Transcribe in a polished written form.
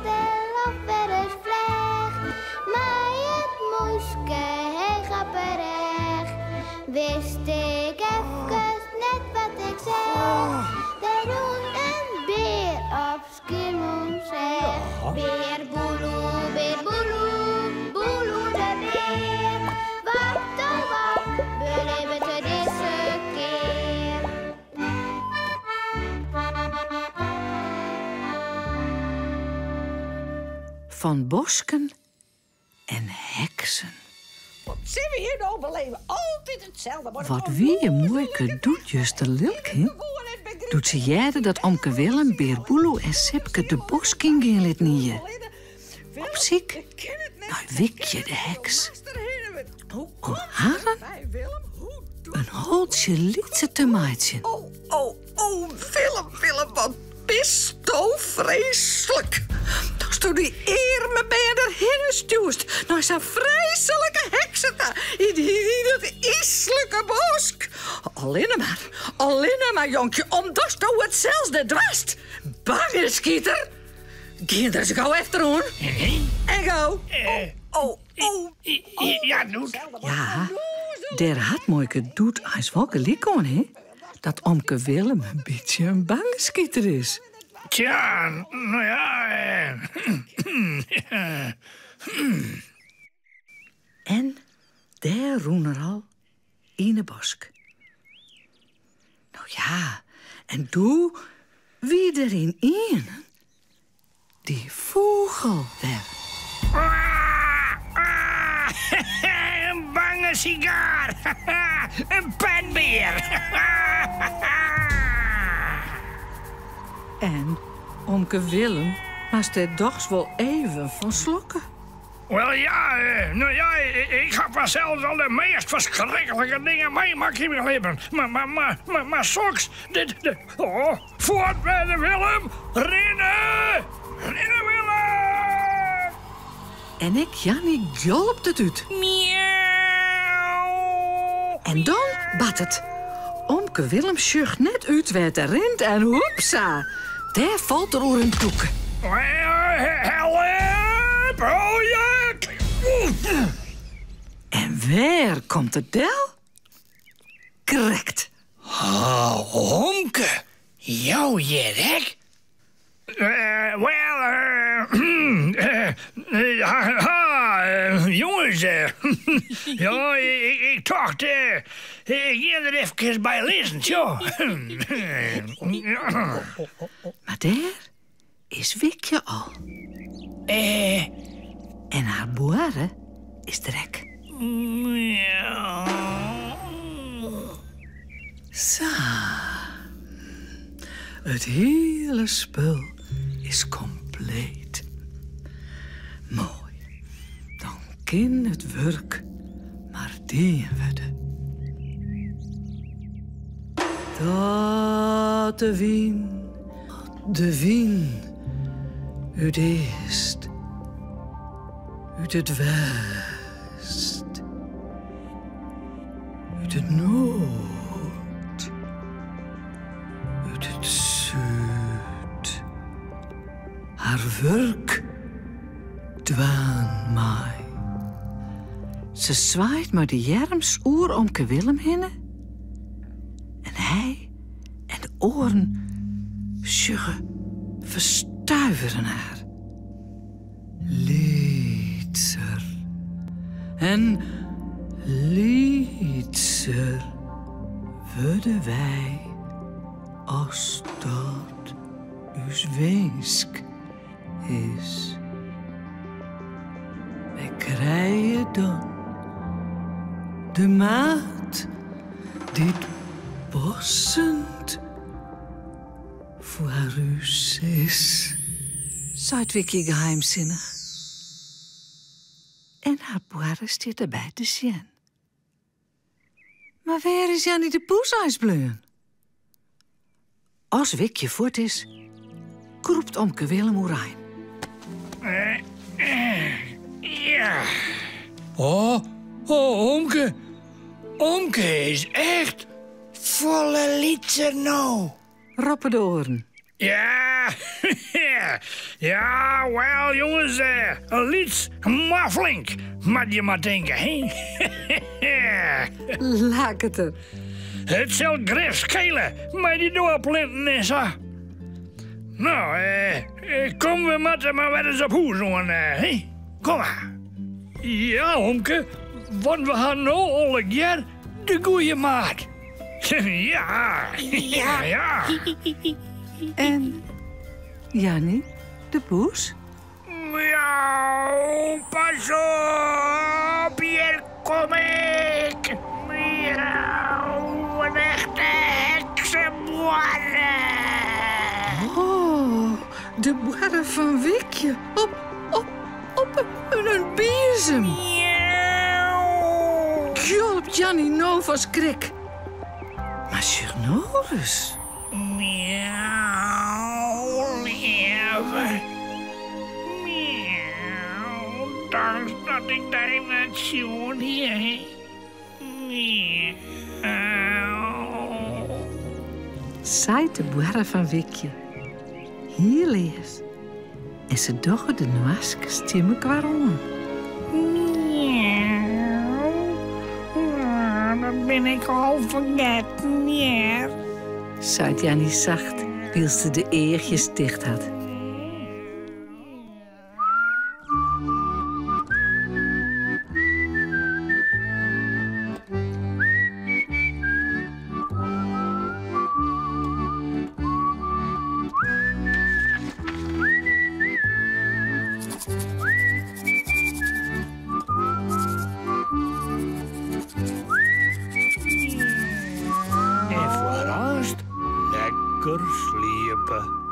stil of weer eens vleg. Maar het moeske, hij gaat berecht. Wist ik even net wat ik zeg. De doen een beer op Skiermond zeg. Beer boeloe, boeloe de beer. Wat oh wat, beleven te deze keer. Van bosken en heksen. Wat zijn we hier nou beleven? Altijd hetzelfde. Wat wie een moeike doet juster Lilke. Doet ze jaren dat omke Willem, Beer Boeloe en Sipke de bosking in liet nieën. Op ziek, nou wikje de heks. Om haren een holtje lietse te maaien. Willem, wat bist zo vreselijk. Als toen die eer me bij erheen stuurst, naar zo'n vreselijke heksen in dat iselijke bosk. Alleen maar, jonkje, omdat je hetzelfde dwast. Bange schieter. Ging er eens gauw achteroon. En gauw. Ja, doet. Ja, der had mooike doet als wel gelijk on, hè? Dat omke Willem een beetje een bangeskieter is. Tja, nou ja. En daar roen er al in de bosk. Nou ja, en doe wie erin in? Die vogel weer. Een bange sigaar. Een penbeer. En omke Willem was er toch wel even van slokken. Wel ja, nou ja, ik heb wel zelfs al de meest verschrikkelijke dingen meemaakt in mijn leven. Maar soms, voort met de Willem, rennen Willem! En ik, Jannie, jolp het uit. Miauw! En dan bad het. Omke Willem sjucht net uit waar het rent en hoepsa. Daar valt er oor een toeken. Help! Oh ja! En waar komt het del? Correct. Omke, jou jerek? Jongens, ja, ik dacht, ik ga er even bij lezen, zo. Maar daar is Wikje al. En haar boere is drek. Zo. Het hele spul is compleet. Mooi. Dan kan het werk maar dienen worden. Dat de wien, uit eest, uit het west, uit het noord, uit het zuid, haar werk dwaan mij. Ze zwaait maar de jerms oer omke Willem heen. En hij en de oren sjuggen verstuiveren haar. Liedser en liedser worden wij als dat us wensk is. Wij krijgen dan de maat die bossend voor haar us is. Zei het Wikkie geheimzinnig. En haar boer staat erbij te zien. Maar waar is Jannie de poesijsbleun? Als Wikje voort is, kroept omke Willem oerijn. Ja. Oh, Omke. Omke is echt volle liedser nou. Roppen de oren. Ja, Ja, wel jongens, een lied, maar flink. Maar je maar denken, hè? Laat het er. Het zal gras schelen, maar die doorplinten en zo. Nou, kom we maar weer eens op hoe zo'n, hè? Kom maar. Ja, Omke, want we gaan nou al een keer de goeie maat. Ja. En Jannie, de poes? Miauw, pas op, hier kom ik. Miauw, een echte heksenboarre. Oh, de boarre van Wikje. Op een bezem. Miauw. Hjolp Jannie nou van schrik. Maar Sjoerd, Miauw, leven. Miauw, dank dat ik daar net zoen hier. Miauw. zei de boarre van Wikje. Hier lees. En ze doggen de noaske stemmen kwarom. Dat ben ik al vergeten, ja. Zei Jannie zacht, wil ze de eertjes dicht had. En voorast lekker sliepen.